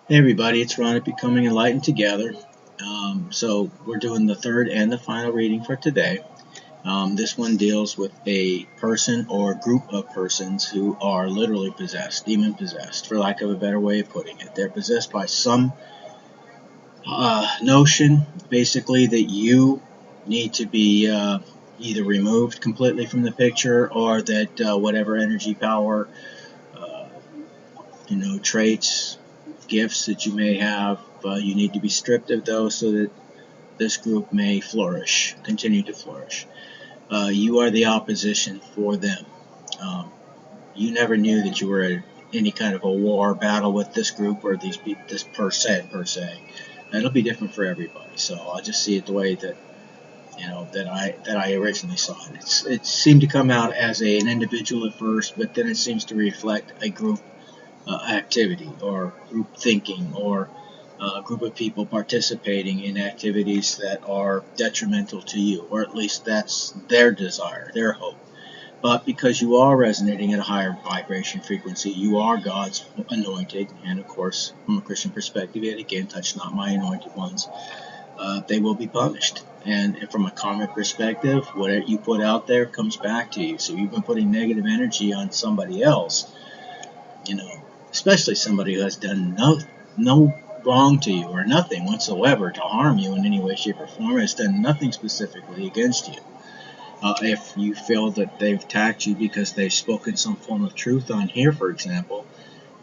Hey everybody, it's Ron at Becoming Enlightened Together. So we're doing the third and the final reading for today. This one deals with a person or group of persons who are literally possessed, demon possessed, for lack of a better way of putting it. They're possessed by some notion, basically, that you need to be either removed completely from the picture, or that whatever energy, power, uh, traits, gifts that you may have, you need to be stripped of those so that this group may flourish, continue to flourish. You are the opposition for them. Um, you never knew that you were in any kind of a war battle with this group or this per se. It'll be different for everybody. So I'll just see it the way that I originally saw it. It seemed to come out as an individual at first, but then it seems to reflect a group activity or group thinking or a group of people participating in activities that are detrimental to you, or at least that's their desire, their hope. But because you are resonating at a higher vibration frequency, you are God's anointed, and of course, from a Christian perspective, yet again, touch not my anointed ones, they will be punished. And from a karmic perspective, whatever you put out there comes back to you. So you've been putting negative energy on somebody else, you know, especially somebody who has done no wrong to you or nothing whatsoever to harm you in any way, shape, or form, has done nothing specifically against you. If you feel that they've attacked you because they've spoken some form of truth on here, for example,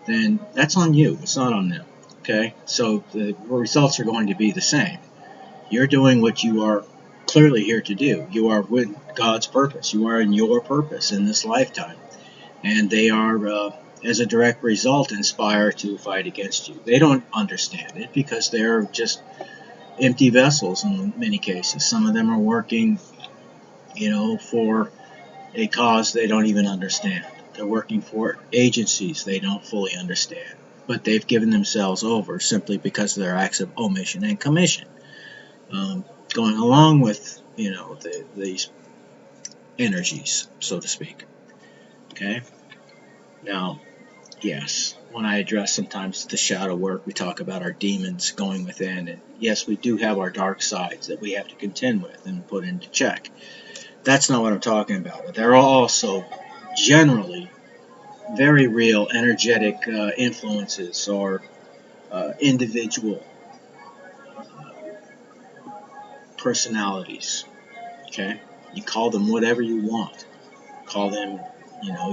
then that's on you. It's not on them. Okay? So the results are going to be the same. You're doing what you are clearly here to do. You are with God's purpose. You are in your purpose in this lifetime. And they are, as a direct result, inspired to fight against you. They don't understand it because they're just empty vessels in many cases. Some of them are working, for a cause they don't even understand. They're working for agencies they don't fully understand. But they've given themselves over simply because of their acts of omission and commission. Going along with, these energies, so to speak. Okay? Now, yes, when I address sometimes the shadow work, we talk about our demons going within. And yes, we do have our dark sides that we have to contend with and put into check. That's not what I'm talking about. There are also generally very real energetic influences or individual personalities. Okay? You call them whatever you want. Call them,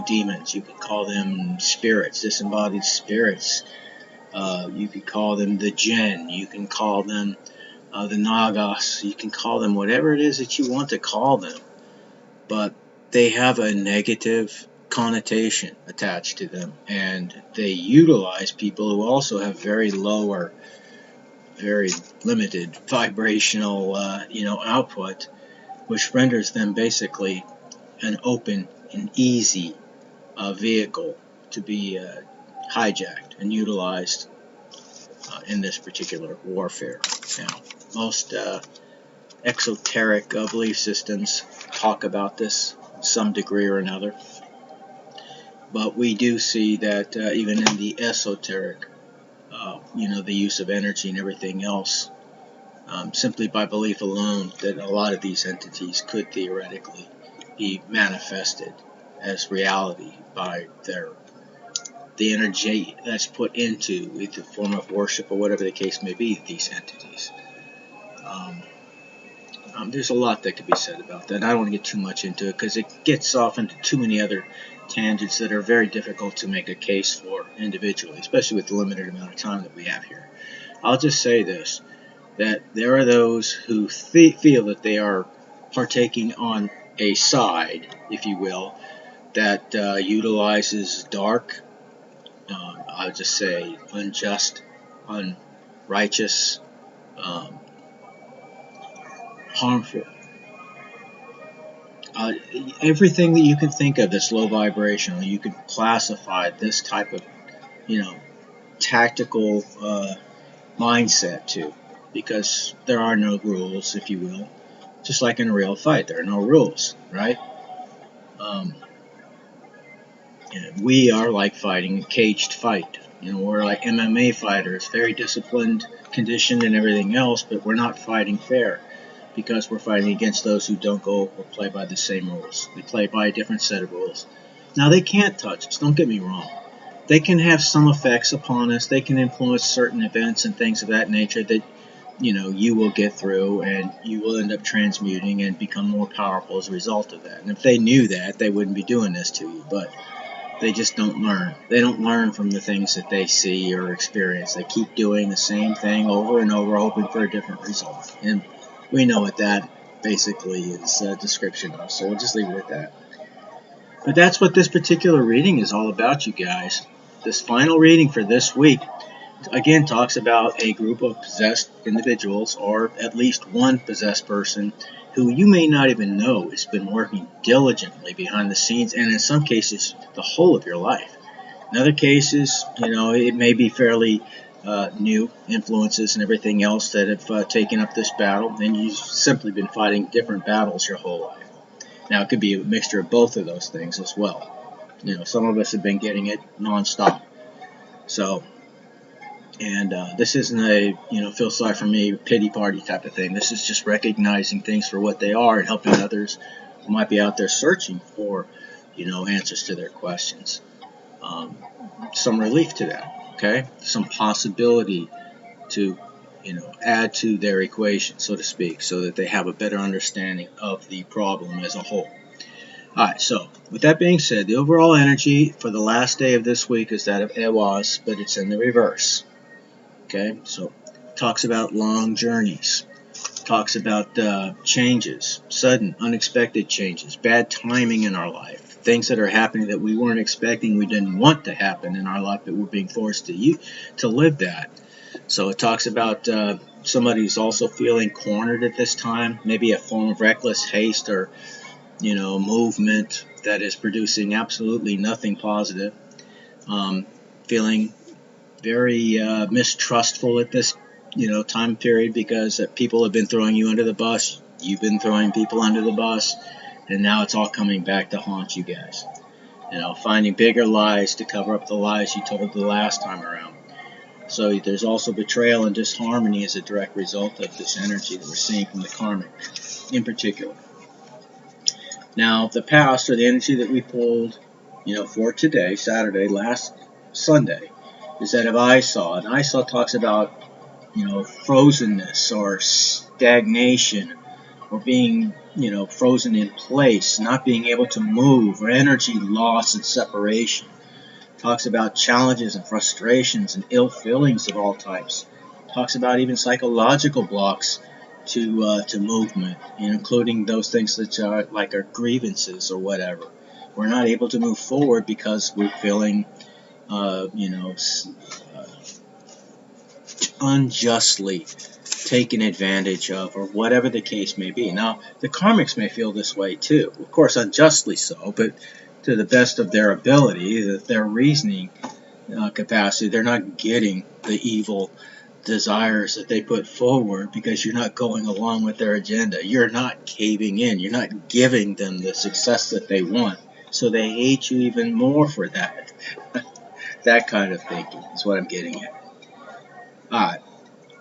demons. You could call them spirits, disembodied spirits. You could call them the Jinn. You can call them the Nagas. You can call them whatever it is that you want to call them. But they have a negative connotation attached to them. And they utilize people who also have very low or very limited vibrational, output, which renders them basically an open and easy vehicle to be hijacked and utilized in this particular warfare. Now, most exoteric belief systems talk about this to some degree or another, but we do see that even in the esoteric, the use of energy and everything else, simply by belief alone, that a lot of these entities could theoretically be manifested as reality by the energy that's put into the form of worship or whatever the case may be, these entities. There's a lot that could be said about that. I don't want to get too much into it because it gets off into too many other tangents that are very difficult to make a case for individually, especially with the limited amount of time that we have here. I'll just say this, that there are those who feel that they are partaking on a side, if you will, that utilizes dark, I would just say unjust, unrighteous, um, harmful. Everything that you can think of that's low vibrational, you can classify this type of, tactical mindset to, because there are no rules, if you will. Just like in a real fight, there are no rules, right? And we are like fighting a caged fight. We're like MMA fighters, very disciplined, conditioned, and everything else, but we're not fighting fair because we're fighting against those who don't go or play by the same rules. They play by a different set of rules. Now, they can't touch us, don't get me wrong. They can have some effects upon us. They can influence certain events and things of that nature that, you will get through, and you will end up transmuting and become more powerful as a result of that. And if they knew that, they wouldn't be doing this to you. But they just don't learn. They don't learn from the things that they see or experience. They keep doing the same thing over and over, hoping for a different result. And we know what that basically is a description of, so we'll just leave it at that. But that's what this particular reading is all about, you guys. This final reading for this week, again, talks about a group of possessed individuals, or at least one possessed person, who you may not even know has been working diligently behind the scenes, and in some cases, the whole of your life. In other cases, it may be fairly new influences and everything else that have taken up this battle, and you've simply been fighting different battles your whole life. Now, it could be a mixture of both of those things as well. Some of us have been getting it nonstop. So, and this isn't a, feel sorry for me, pity party type of thing. This is just recognizing things for what they are and helping others who might be out there searching for, answers to their questions. Some relief to that, okay? Some possibility to, add to their equation, so to speak, so that they have a better understanding of the problem as a whole. Alright, so with that being said, the overall energy for the last day of this week is that of Ewas, but it's in the reverse. Okay, so it talks about long journeys, talks about changes, sudden, unexpected changes, bad timing in our life, things that are happening that we weren't expecting, we didn't want to happen in our life, but we're being forced to live that. So it talks about somebody who's also feeling cornered at this time, maybe a form of reckless haste or movement that is producing absolutely nothing positive, feeling very mistrustful at this time period because people have been throwing you under the bus, you've been throwing people under the bus, and now it's all coming back to haunt you guys. Finding bigger lies to cover up the lies you told the last time around. So there's also betrayal and disharmony as a direct result of this energy that we're seeing from the karmic in particular. Now, the past, or the energy that we pulled, for today, Saturday, last Sunday, is that of I saw. And I saw talks about, frozenness or stagnation or being, frozen in place, not being able to move, or energy loss and separation. Talks about challenges and frustrations and ill feelings of all types. Talks about even psychological blocks to movement, including those things that are like our grievances or whatever. We're not able to move forward because we're feeling, unjustly taken advantage of, or whatever the case may be. Now, the karmics may feel this way too, of course, unjustly so, but to the best of their ability, their reasoning capacity, they're not getting the evil desires that they put forward because you're not going along with their agenda. You're not caving in. You're not giving them the success that they want. So they hate you even more for that. That kind of thinking is what I'm getting at. Alright,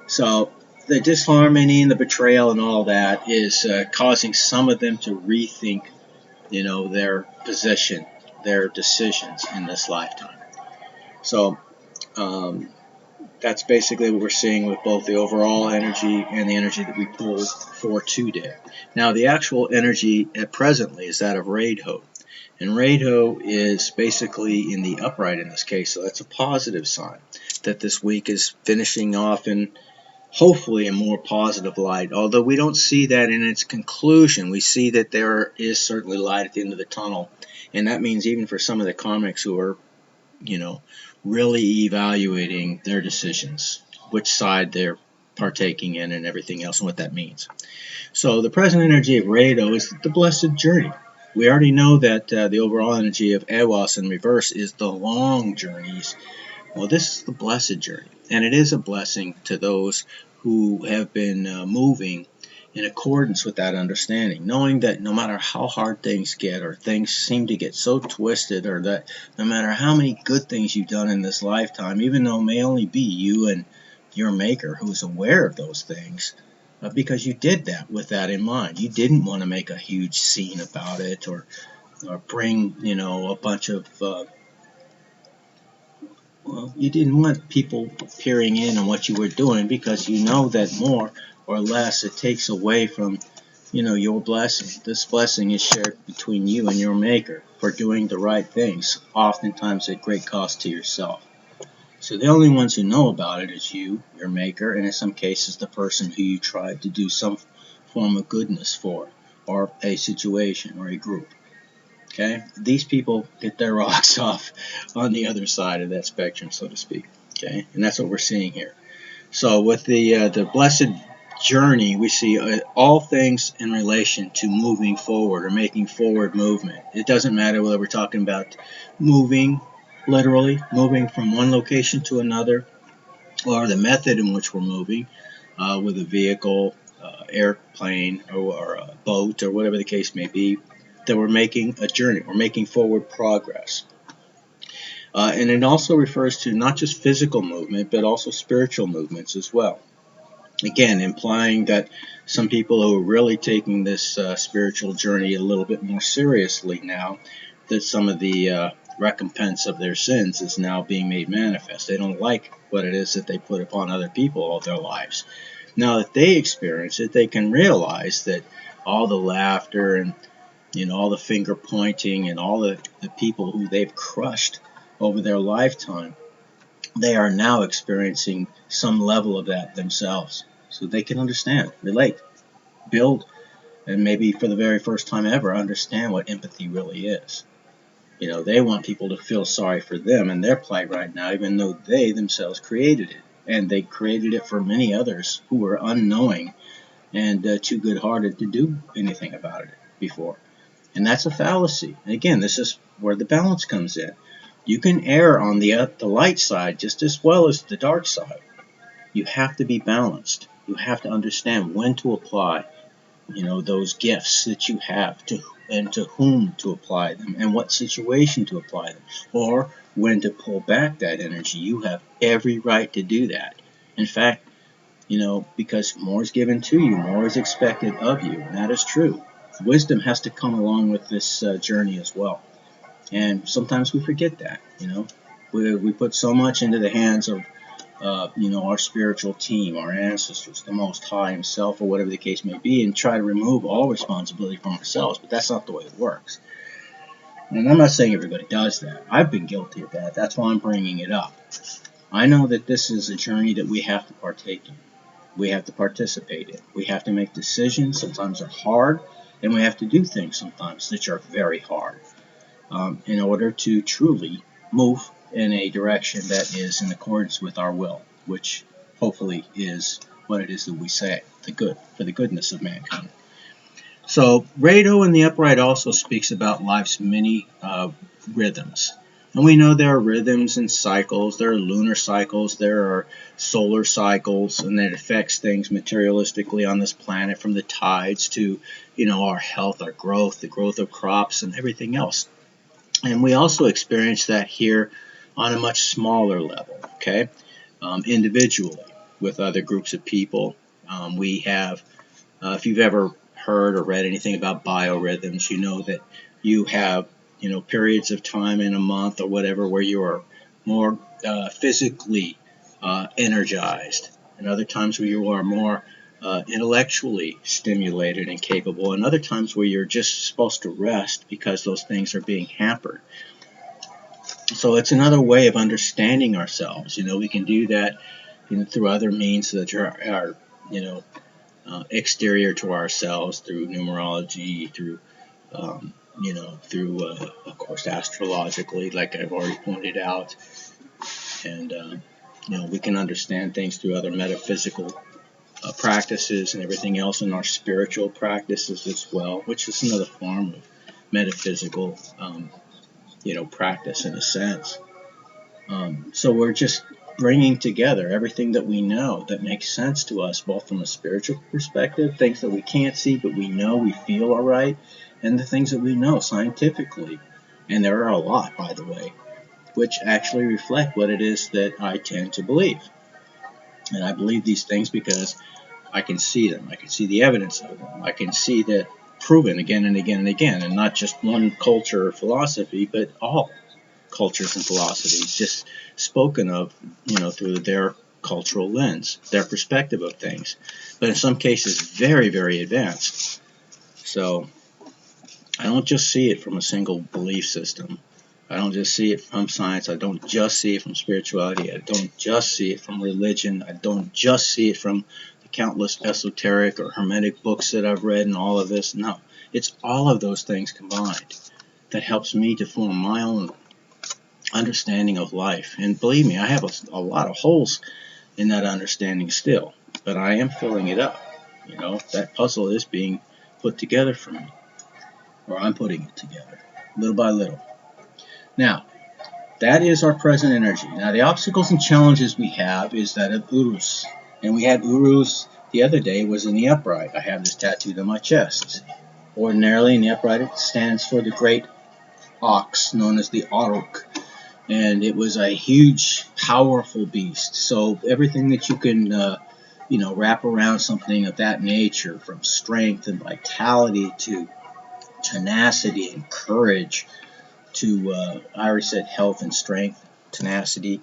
so the disharmony and the betrayal and all that is causing some of them to rethink, their position, their decisions in this lifetime. So, that's basically what we're seeing with both the overall energy and the energy that we pulled for today. Now, the actual energy at presently is that of Radho. And Radho is basically in the upright in this case, so that's a positive sign that this week is finishing off in hopefully a more positive light. Although we don't see that in its conclusion, we see that there is certainly light at the end of the tunnel. And that means even for some of the karmics who are, really evaluating their decisions, which side they're partaking in and everything else and what that means. So the present energy of Radho is the blessed journey. We already know that the overall energy of Ewas in reverse is the long journeys. Well, this is the blessed journey, and it is a blessing to those who have been moving in accordance with that understanding, knowing that no matter how hard things get, or things seem to get so twisted, or that no matter how many good things you've done in this lifetime, even though it may only be you and your maker who's aware of those things, because you did that with that in mind. You didn't want to make a huge scene about it, or bring, a bunch of well, you didn't want people peering in on what you were doing, because you know that more or less it takes away from, your blessing. This blessing is shared between you and your maker for doing the right things, oftentimes at great cost to yourself. So the only ones who know about it is you, your maker, and in some cases the person who you tried to do some form of goodness for, or a situation or a group. Okay, these people get their rocks off on the other side of that spectrum, so to speak. Okay, and that's what we're seeing here. So with the blessed journey, we see all things in relation to moving forward or making forward movement. It doesn't matter whether we're talking about moving, literally moving from one location to another, or the method in which we're moving with a vehicle, airplane, or a boat, or whatever the case may be, that we're making a journey, we're making forward progress. And it also refers to not just physical movement, but also spiritual movements as well. Again, implying that some people who are really taking this spiritual journey a little bit more seriously now, that some of the recompense of their sins is now being made manifest. They don't like what it is that they put upon other people all their lives. Now that they experience it, they can realize that all the laughter and all the finger pointing and all the people who they've crushed over their lifetime, they are now experiencing some level of that themselves. So they can understand, relate, build, and maybe for the very first time ever understand what empathy really is. They want people to feel sorry for them and their plight right now, even though they themselves created it. And they created it for many others who were unknowing and too good-hearted to do anything about it before. And that's a fallacy. And again, this is where the balance comes in. You can err on the light side just as well as the dark side. You have to be balanced. You have to understand when to apply, those gifts that you have, and to whom to apply them, and what situation to apply them, or when to pull back that energy. You have every right to do that. In fact, because more is given to you, more is expected of you, and that is true. Wisdom has to come along with this journey as well. And sometimes we forget that, We put so much into the hands of, our spiritual team, our ancestors, the Most High Himself, or whatever the case may be, and try to remove all responsibility from ourselves. But that's not the way it works. And I'm not saying everybody does that. I've been guilty of that. That's why I'm bringing it up. I know that this is a journey that we have to partake in. We have to participate in. We have to make decisions. Sometimes they're hard. And we have to do things sometimes that are very hard in order to truly move in a direction that is in accordance with our will, which hopefully is what it is that we say, for the goodness of mankind. So Rado in the Upright also speaks about life's many rhythms. And we know there are rhythms and cycles. There are lunar cycles. There are solar cycles, and that affects things materialistically on this planet, from the tides to, our health, our growth, the growth of crops, and everything else. And we also experience that here on a much smaller level, okay? Individually, with other groups of people. We have, if you've ever heard or read anything about biorhythms, you know that you have periods of time in a month or whatever where you are more physically energized, and other times where you are more intellectually stimulated and capable, and other times where you're just supposed to rest because those things are being hampered. So it's another way of understanding ourselves. We can do that through other means that are exterior to ourselves, through numerology, through of course, astrologically, like I've already pointed out. And, we can understand things through other metaphysical practices and everything else, in our spiritual practices as well, which is another form of metaphysical, practice in a sense. So we're just bringing together everything that we know that makes sense to us, both from a spiritual perspective, things that we can't see but we know, we feel all right, and the things that we know scientifically. And there are a lot, by the way, which actually reflect what it is that I tend to believe. And I believe these things because I can see them. I can see the evidence of them. I can see that proven again and again and again, and not just one culture or philosophy, but all cultures and philosophies, just spoken of, through their cultural lens, their perspective of things. But in some cases, very, very advanced. So I don't just see it from a single belief system. I don't just see it from science. I don't just see it from spirituality. I don't just see it from religion. I don't just see it from the countless esoteric or hermetic books that I've read and all of this. No, it's all of those things combined that helps me to form my own understanding of life. And believe me, I have a lot of holes in that understanding still, but I am filling it up. That puzzle is being put together for me, or I'm putting it together, little by little. Now, that is our present energy. Now, the obstacles and challenges we have is that of Urus. And we had Urus the other day, was in the upright. I have this tattooed on my chest. Ordinarily, in the upright, it stands for the great ox, known as the Auruk. And it was a huge, powerful beast. So everything that you can, wrap around something of that nature, from strength and vitality to tenacity and courage, to, I already said health and strength, tenacity,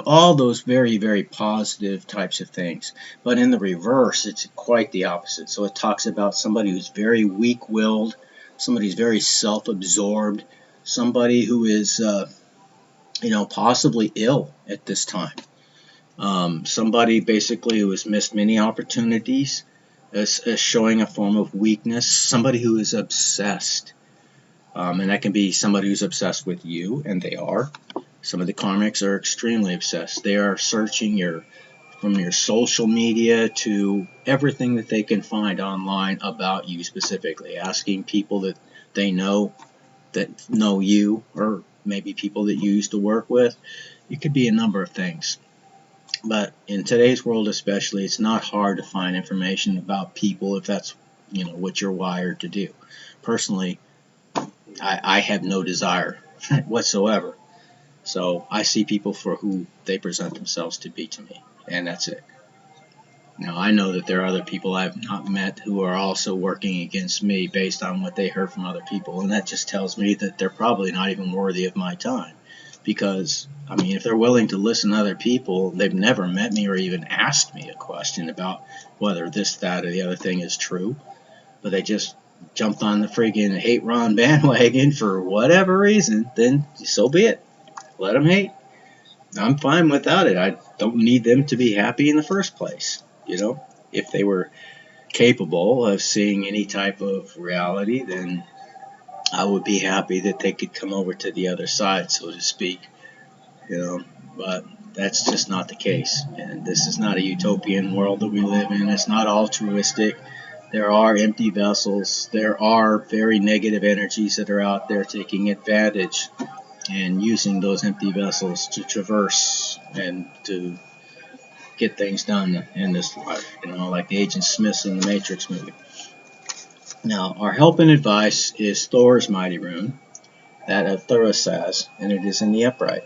all those very, very positive types of things. But in the reverse, it's quite the opposite. So it talks about somebody who's very weak-willed, somebody who's very self-absorbed, somebody who is, possibly ill at this time. Somebody basically who has missed many opportunities, as showing a form of weakness, somebody who is obsessed. And that can be somebody who's obsessed with you, and they are. Some of the karmics are extremely obsessed. They are searching from your social media to everything that they can find online about you specifically, asking people that they know that know you, or maybe people that you used to work with. It could be a number of things. But in today's world especially, it's not hard to find information about people if that's what you're wired to do. Personally, I have no desire whatsoever. So I see people for who they present themselves to be to me, and that's it. Now, I know that there are other people I've not met who are also working against me based on what they heard from other people, and that just tells me that they're probably not even worthy of my time. Because, if they're willing to listen to other people, they've never met me or even asked me a question about whether this, that, or the other thing is true, but they just jumped on the friggin' hate Ron bandwagon for whatever reason, then so be it. Let them hate. I'm fine without it. I don't need them to be happy in the first place. If they were capable of seeing any type of reality, then I would be happy that they could come over to the other side, so to speak. But that's just not the case. And this is not a utopian world that we live in. It's not altruistic. There are empty vessels. There are very negative energies that are out there taking advantage and using those empty vessels to traverse and to get things done in this life, like the Agent Smiths in the Matrix movie. Now, our help and advice is Thor's mighty rune, that of Thurisaz, and it is in the upright.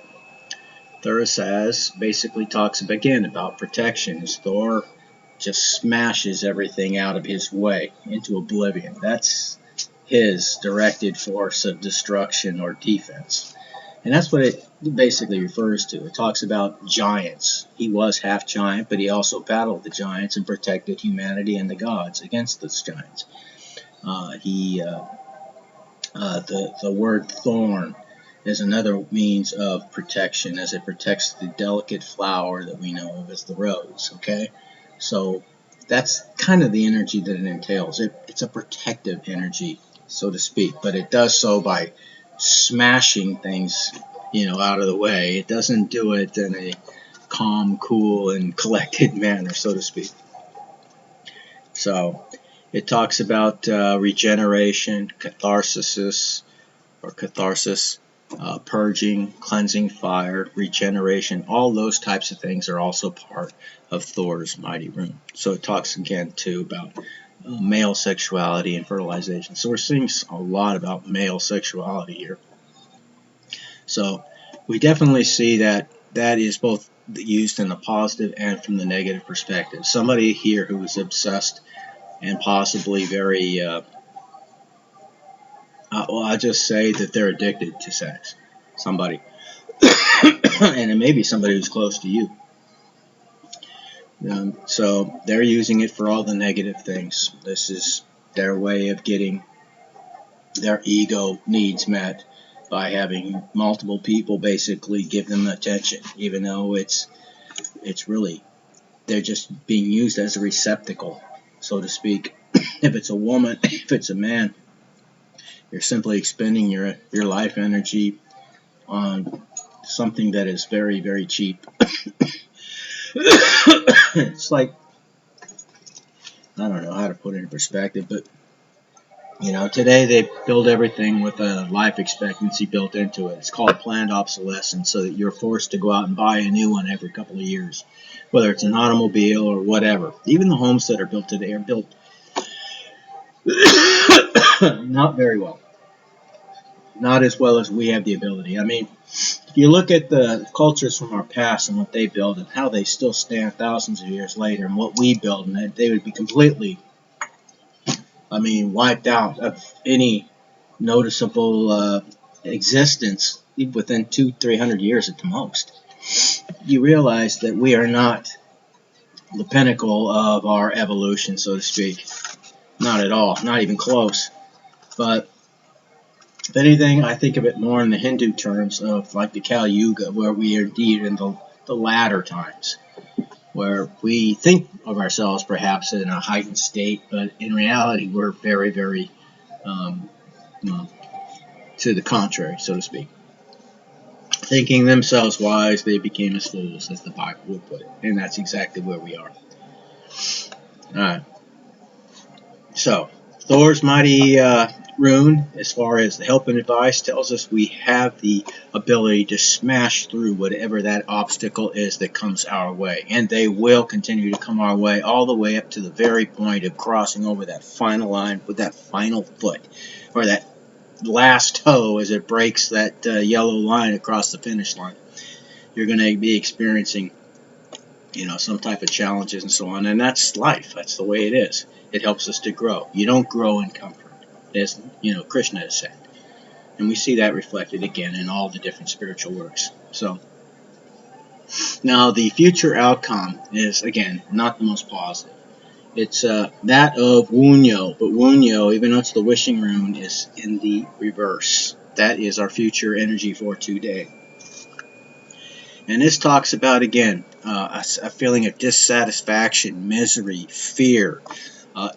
Thurisaz basically talks again about protection, as Thor just smashes everything out of his way into oblivion. That's his directed force of destruction or defense. And that's what it basically refers to. It talks about giants. He was half giant, but he also battled the giants and protected humanity and the gods against those giants. The word thorn is another means of protection, as it protects the delicate flower that we know of as the rose. Okay, so that's kind of the energy that it entails. It's a protective energy, so to speak, but it does so by smashing things, out of the way. It doesn't do it in a calm, cool, and collected manner, so to speak. So it talks about regeneration, catharsis, purging, cleansing fire, regeneration, all those types of things are also part of Thor's mighty rune. So it talks again too about male sexuality and fertilization. So we're seeing a lot about male sexuality here. So we definitely see that that is both used in the positive and from the negative perspective. Somebody here who is obsessed and possibly very, well, I'll just say that they're addicted to sex. Somebody. And it may be somebody who's close to you. So they're using it for all the negative things. This is their way of getting their ego needs met by having multiple people basically give them attention, even though it's really, they're just being used as a receptacle, so to speak. If it's a woman, if it's a man, you're simply expending your life energy on something that is very, very cheap. It's like, I don't know how to put it in perspective, but today they build everything with a life expectancy built into it. It's called planned obsolescence, so that you're forced to go out and buy a new one every couple of years, whether it's an automobile or whatever. Even the homes that are built today are built not very well. Not as well as we have the ability. I mean, if you look at the cultures from our past and what they build and how they still stand thousands of years later and what we build, and they would be completely, wiped out of any noticeable existence within 200-300 years at the most. You realize that we are not the pinnacle of our evolution, so to speak. Not at all, not even close. But if anything, I think of it more in the Hindu terms of like the Kali Yuga, where we are indeed in the latter times, where we think of ourselves perhaps in a heightened state, but in reality we're very, very to the contrary, so to speak. Thinking themselves wise, they became as fools, as the Bible would put it. And that's exactly where we are. Alright. So, Thor's mighty rune, as far as the help and advice, tells us we have the ability to smash through whatever that obstacle is that comes our way. And they will continue to come our way all the way up to the very point of crossing over that final line with that final foot, or that last toe as it breaks that yellow line across the finish line. You're going to be experiencing, some type of challenges and so on, and that's life. That's the way it is. It helps us to grow. You don't grow in comfort, as Krishna has said, and we see that reflected again in all the different spiritual works. So now the future outcome is again not the most positive. It's that of Wunyo, but Wunyo, even though it's the wishing rune, is in the reverse. That is our future energy for today. And this talks about, again, a feeling of dissatisfaction, misery, fear,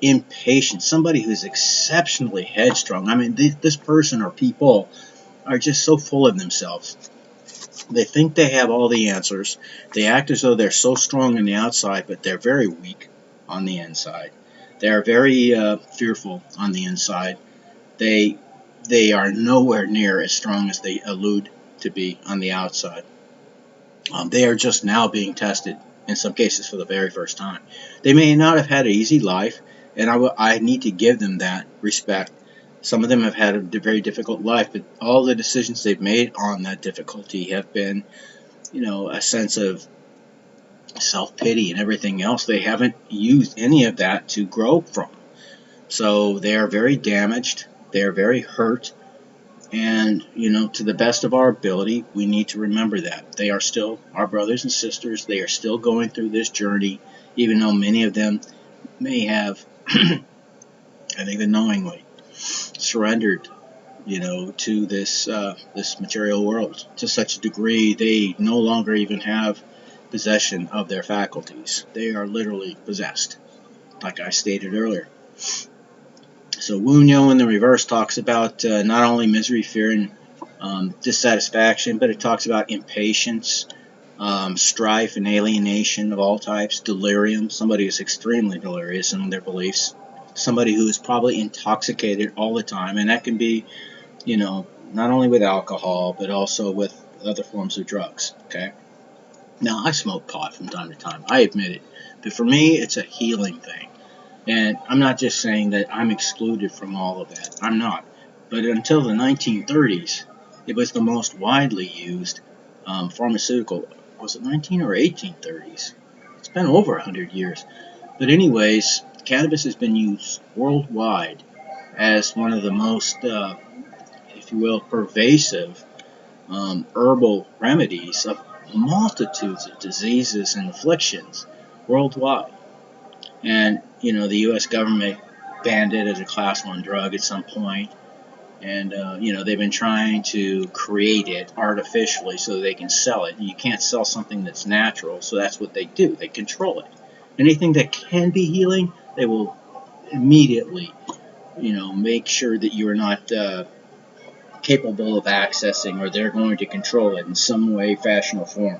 impatience, somebody who's exceptionally headstrong. I mean, this person or people are just so full of themselves. They think they have all the answers. They act as though they're so strong on the outside, but they're very weak on the inside. They are very fearful on the inside. They are nowhere near as strong as they allude to be on the outside. They are just now being tested, in some cases for the very first time. They may not have had an easy life, and I need to give them that respect. Some of them have had a very difficult life, but all the decisions they've made on that difficulty have been, a sense of self-pity and everything else. They haven't used any of that to grow from. So they are very damaged. They are very hurt. And, to the best of our ability, we need to remember that. They are still our brothers and sisters. They are still going through this journey, even though many of them may have, and even knowingly, surrendered, to this material world to such a degree they no longer even have possession of their faculties. They are literally possessed, like I stated earlier. So Wunyo in the reverse talks about not only misery, fear, and dissatisfaction, but it talks about impatience, strife and alienation of all types, delirium, somebody who's extremely delirious in their beliefs, somebody who is probably intoxicated all the time, and that can be, not only with alcohol, but also with other forms of drugs. Okay. Now, I smoke pot from time to time. I admit it. But for me, it's a healing thing. And I'm not just saying that I'm excluded from all of that. I'm not. But until the 1930s, it was the most widely used pharmaceutical. Was it 19 or 1830s? It's been over 100 years. But anyways, cannabis has been used worldwide as one of the most, if you will, pervasive herbal remedies of multitudes of diseases and afflictions worldwide. And, the U.S. government banned it as a class 1 drug at some point. And, they've been trying to create it artificially so they can sell it. You can't sell something that's natural, so that's what they do. They control it. Anything that can be healing, they will immediately, make sure that you're not capable of accessing, or they're going to control it in some way, fashion, or form.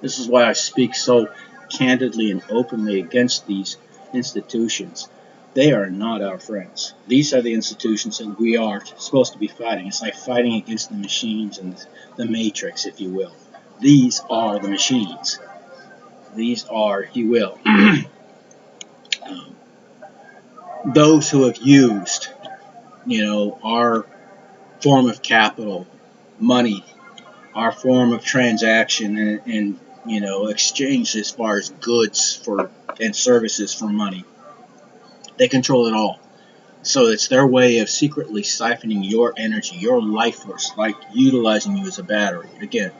This is why I speak so candidly and openly against these institutions. They are not our friends. These are the institutions that we are supposed to be fighting. It's like fighting against the machines and the matrix, if you will. These are the machines. These are, if you will, those who have used, our form of capital, money, our form of transaction, and exchange as far as goods and services for money. They control it all. So it's their way of secretly siphoning your energy, your life force, like utilizing you as a battery. Again,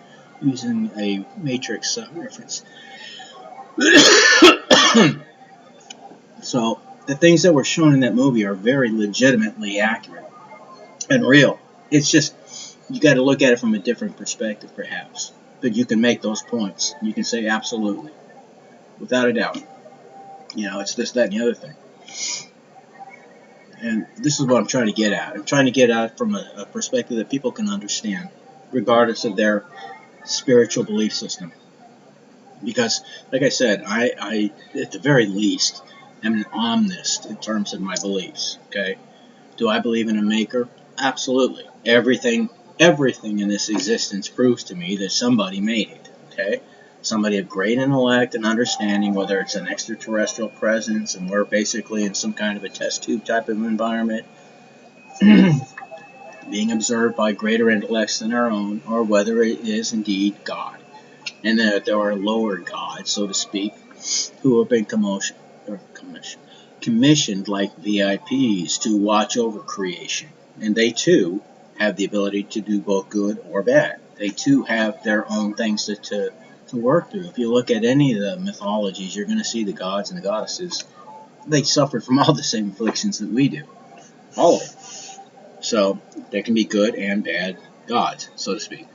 using a matrix reference. So the things that were shown in that movie are very legitimately accurate and real. It's just, you got to look at it from a different perspective, perhaps. But you can make those points. You can say absolutely, without a doubt. It's this, that, and the other thing. And this is what I'm trying to get at. I'm trying to get at from a perspective that people can understand, regardless of their spiritual belief system. Because, like I said, I at the very least, am an omnist in terms of my beliefs. Okay? Do I believe in a maker? Absolutely. Everything in this existence proves to me that somebody made it. Okay? Somebody of great intellect and understanding, whether it's an extraterrestrial presence and we're basically in some kind of a test tube type of environment, being observed by greater intellects than our own, or whether it is indeed God. And that there are lower gods, so to speak, who have been commissioned like VIPs to watch over creation. And they too have the ability to do both good or bad. They too have their own things to work through. If you look at any of the mythologies, you're going to see the gods and the goddesses. They suffer from all the same afflictions that we do. All of them. So there can be good and bad gods, so to speak.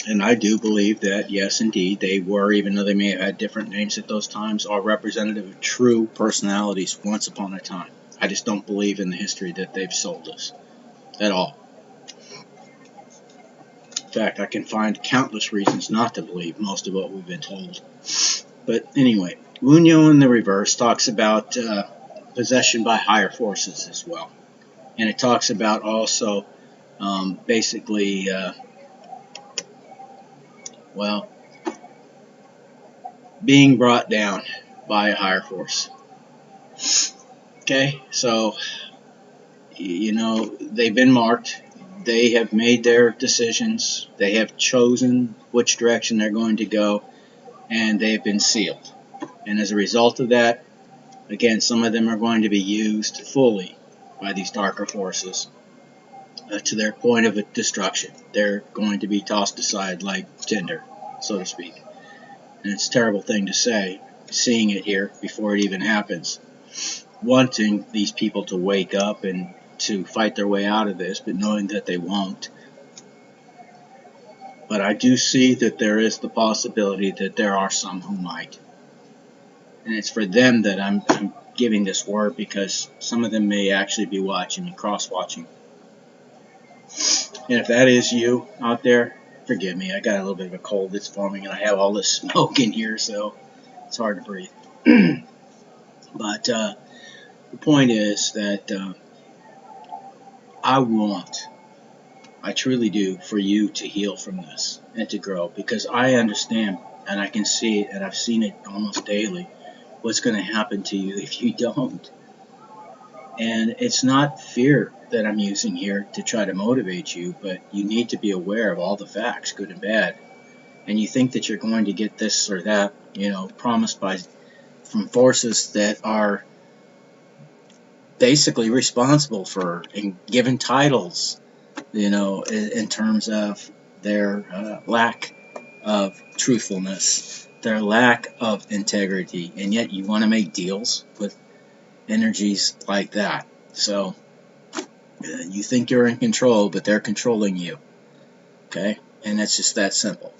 And I do believe that, yes, indeed, they were, even though they may have had different names at those times, are representative of true personalities once upon a time. I just don't believe in the history that they've sold us at all. In fact, I can find countless reasons not to believe most of what we've been told. But anyway, Wunyo in the reverse talks about possession by higher forces as well. And it talks about also basically, being brought down by a higher force. Okay, so, they've been marked. They have made their decisions. They have chosen which direction they're going to go, and they've been sealed. And as a result of that, again, some of them are going to be used fully by these darker forces to their point of destruction. They're going to be tossed aside like tinder, so to speak. And it's a terrible thing to say, seeing it here before it even happens. Wanting these people to wake up and to fight their way out of this, but knowing that they won't. But I do see that there is the possibility that there are some who might. And it's for them that I'm giving this word, because some of them may actually be watching me, cross-watching. And if that is you out there, forgive me. I got a little bit of a cold that's forming, and I have all this smoke in here, so it's hard to breathe. But the point is that I truly do, for you to heal from this and to grow, because I understand and I can see it, and I've seen it almost daily, what's going to happen to you if you don't. And it's not fear that I'm using here to try to motivate you, but you need to be aware of all the facts, good and bad. And you think that you're going to get this or that, promised from forces that are basically responsible for and given titles, in terms of their lack of truthfulness, their lack of integrity, and yet you want to make deals with energies like that. So you think you're in control, but they're controlling you. Okay? And it's just that simple.